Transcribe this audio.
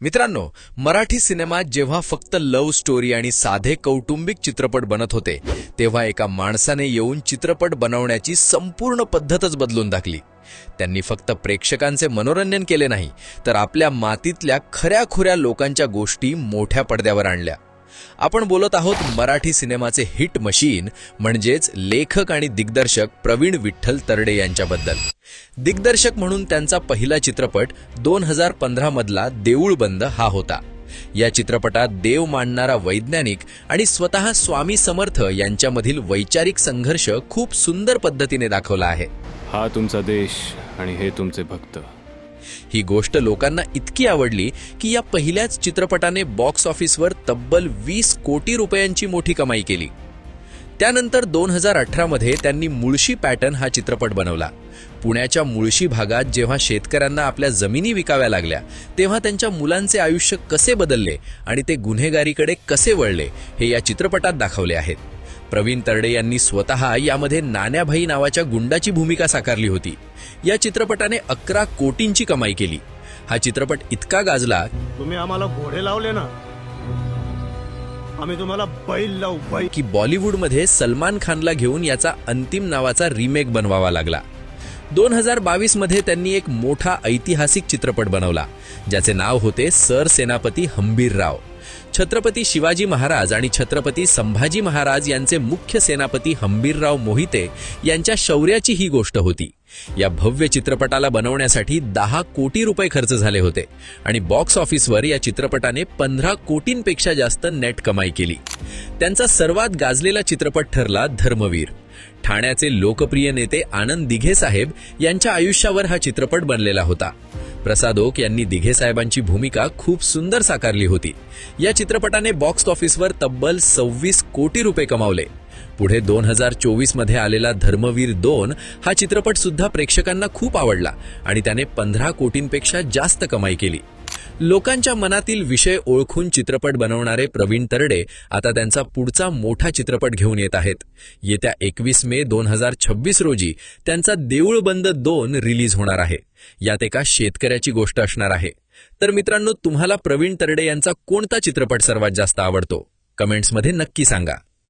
मित्रांनो, मराठी सिनेमात जेव्हा फक्त लव्ह स्टोरी आणि साधे कौटुंबिक चित्रपट बनत होते, तेव्हा एका माणसाने येऊन चित्रपट बनवण्याची संपूर्ण पद्धतच बदलून टाकली. त्यांनी फक्त प्रेक्षकांचे मनोरंजन केले नाही, तर आपल्या मातीतल्या खऱ्याखुऱ्या लोकांच्या गोष्टी मोठ्या पडद्यावर आणल्या. आपण बोलत आहोत मराठी सिनेमाचे हिट मशीन म्हणजेच लेखक आणि दिग्दर्शक प्रवीण विठ्ठल तरडे यांच्याबद्दल. दिग्दर्शक म्हणून त्यांचा पहिला चित्रपट 2015 मधला देऊळ बंद हा होता. या चित्रपटात देव मानणारा वैज्ञानिक आणि स्वतः स्वामी समर्थ यांच्यामधील वैचारिक संघर्ष खूप सुंदर पद्धतीने दाखवला आहे. हा तुमचा देश आणि हे तुमचे भक्त. ही गोष्ट लोकांना इतकी आवडली की या पहिल्याच चित्रपटाने बॉक्स ऑफिसवर तब्बल 20 कोटी रुपयांची मोठी कमाई केली. त्यानंतर 2018 मध्ये त्यांनी मुळशी पॅटर्न हा चित्रपट बनवला. पुण्याच्या मुळशी भागात जेव्हा शेतकऱ्यांना आपल्या जमिनी विकाव्या लागल्या, तेव्हा त्यांच्या मुलांचे आयुष्य कसे बदलले आणि ते गुन्हेगारीकडे कसे वळले हे या चित्रपटात दाखवले आहेत. प्रवीण तरडे यांनी स्वतः यामध्ये नान्याभाई नावाच्या गुंडाची भूमिका साकारली होती. या चित्रपटाने 11 कोटींची कमाई केली. हा चित्रपट इतका गाजला, तुम्ही आम्हाला घोडे लावले ना, आम्ही तुम्हाला बैल लावू बैल, की बॉलिवूडमध्ये सलमान खानला घेऊन याचा अंतिम नावाचा रिमेक बनवावा लागला. 2022 मध्ये त्यांनी एक मोठा ऐतिहासिक चित्रपट बनवला, ज्याचे नाव होते सर सेनापती हंबीरराव. छत्रपती शिवाजी महाराज आणि छत्रपती संभाजी महाराज यांचे मुख्य सेनापती हंबीरराव मोहिते यांच्या शौर्याची ही गोष्ट होती. या भव्य चित्रपटाला बनवण्यासाठी 10 कोटी रुपये खर्च झाले होते आणि बॉक्स ऑफिसवर या चित्रपटाने 15 कोटींपेक्षा जास्त नेट कमाई केली. त्यांचा सर्वात गाजलेला चित्रपट ठरला धर्मवीर. ठाण्याचे लोकप्रिय नेते आनंद दिघे साहेब यांच्या आयुष्यावर हा चित्रपट बनलेला होता. प्रसाद ओक यांनी दिघे साहेबांची भूमिका खूप सुंदर साकारली होती. या चित्रपटाने बॉक्स ऑफिसवर तब्बल 26 कोटी रुपये कमावले. पुढे 2024 मध्ये आलेला धर्मवीर 2 हा चित्रपट सुद्धा प्रेक्षकांना खूप आवडला आणि त्याने 15 कोटींपेक्षा जास्त कमाई केली. लोकांच्या मनातील विषय ओळखून चित्रपट बनवणारे प्रवीण तरडे आता त्यांचा पुढचा मोठा चित्रपट घेऊन येत आहेत. येत्या 21 मे 2026 रोजी त्यांचा देऊळ बंद 2 रिलीज होणार आहे. यात एका शेतकऱ्याची गोष्ट असणार आहे. तर मित्रांनो, तुम्हाला प्रवीण तरडे यांचा कोणता चित्रपट सर्वात जास्त आवडतो? कमेंट्समध्ये नक्की सांगा.